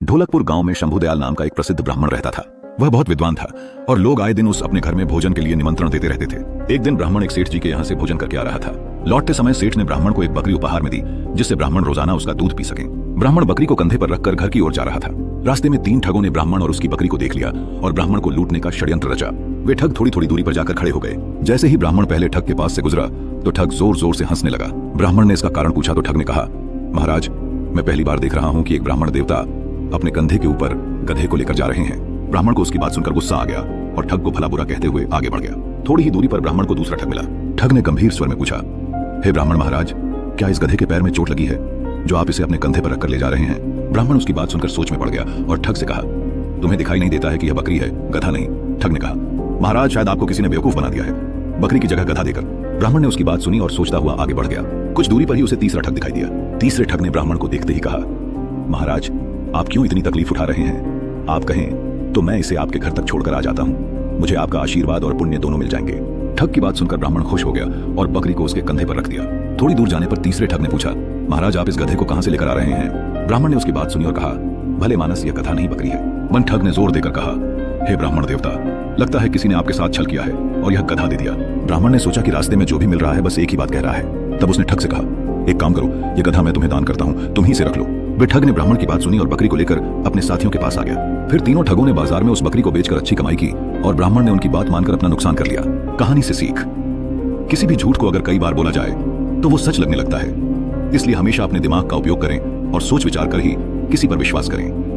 ढोलकपुर गांव में शंभुदयाल नाम का एक प्रसिद्ध ब्राह्मण रहता था। वह बहुत विद्वान था और लोग आए दिन उस अपने घर में भोजन के लिए निमंत्रण देते रहते थे। एक दिन ब्राह्मण एक सेठ जी के यहाँ से भोजन करके आ रहा था। लौटते समय सेठ ने ब्राह्मण को एक बकरी उपहार में दी, जिससे ब्राह्मण रोजाना उसका दूध पी सके। ब्राह्मण बकरी को कंधे पर रखकर घर की ओर जा रहा था। रास्ते में 3 ठगों ने ब्राह्मण और उसकी बकरी को देख लिया और ब्राह्मण को लूटने का षड्यंत्र रचा। वे ठग थोड़ी थोड़ी दूरी पर जाकर खड़े हो गए। जैसे ही ब्राह्मण पहले ठग के पास से गुजरा तो ठग जोर जोर से हंसने लगा। ब्राह्मण ने इसका कारण पूछा तो ठग ने कहा, महाराज, मैं पहली बार देख रहा हूँ कि एक ब्राह्मण देवता अपने कंधे के ऊपर गधे को लेकर जा रहे हैं। ब्राह्मण को उसकी बात सुनकर गुस्सा आ गया और ठग को भला बुरा कहते हुए आगे बढ़ गया। थोड़ी ही दूरी पर ब्राह्मण को दूसरा ठग मिला। ठग ने गंभीर स्वर में पूछा, हे ब्राह्मण महाराज, क्या इस गधे के पैर में चोट लगी है जो आप इसे अपने कंधे पर रखकर ले जा रहे हैं? ब्राह्मण उसकी बात सुनकर सोच में पड़ गया और ठग से कहा, तुम्हें दिखाई नहीं देता है कि यह बकरी है, गधा नहीं? ठग ने कहा, महाराज, शायद आपको किसी ने बेवकूफ बना दिया है, बकरी की जगह गधा देकर। ब्राह्मण ने उसकी बात सुनी और सोचता हुआ आगे बढ़ गया। कुछ दूरी पर ही उसे तीसरा ठग दिखाई दिया। तीसरे ठग ने ब्राह्मण को देखते ही कहा, महाराज, आप क्यों इतनी तकलीफ उठा रहे हैं? आप कहें तो मैं इसे आपके घर तक छोड़कर आ जाता हूँ, मुझे आपका आशीर्वाद और पुण्य दोनों मिल जाएंगे। ठग की बात सुनकर ब्राह्मण खुश हो गया और बकरी को उसके कंधे पर रख दिया। थोड़ी दूर जाने पर तीसरे ठग ने पूछा, महाराज, आप इस गधे को कहां से लेकर आ रहे हैं? ब्राह्मण ने उसकी बात सुनी और कहा, भले मानस, यह गधा नहीं बकरी है। मन ठग ने जोर देकर कहा, हे ब्राह्मण देवता, लगता है किसी ने आपके साथ छल किया है और यह गधा दे दिया। ब्राह्मण ने सोचा कि रास्ते में जो भी मिल रहा है बस एक ही बात कह रहा है। तब उसने ठग से कहा, एक काम करो, ये गधा मैं तुम्हें दान करता हूँ, तुम ही से रख लो। वे ठग ने ब्राह्मण की बात सुनी और बकरी को लेकर अपने साथियों के पास आ गया। फिर तीनों ठगों ने बाजार में उस बकरी को बेचकर अच्छी कमाई की और ब्राह्मण ने उनकी बात मानकर अपना नुकसान कर लिया। कहानी से सीख, किसी भी झूठ को अगर कई बार बोला जाए तो वो सच लगने लगता है। इसलिए हमेशा अपने दिमाग का उपयोग करें और सोच विचार कर ही किसी पर विश्वास करें।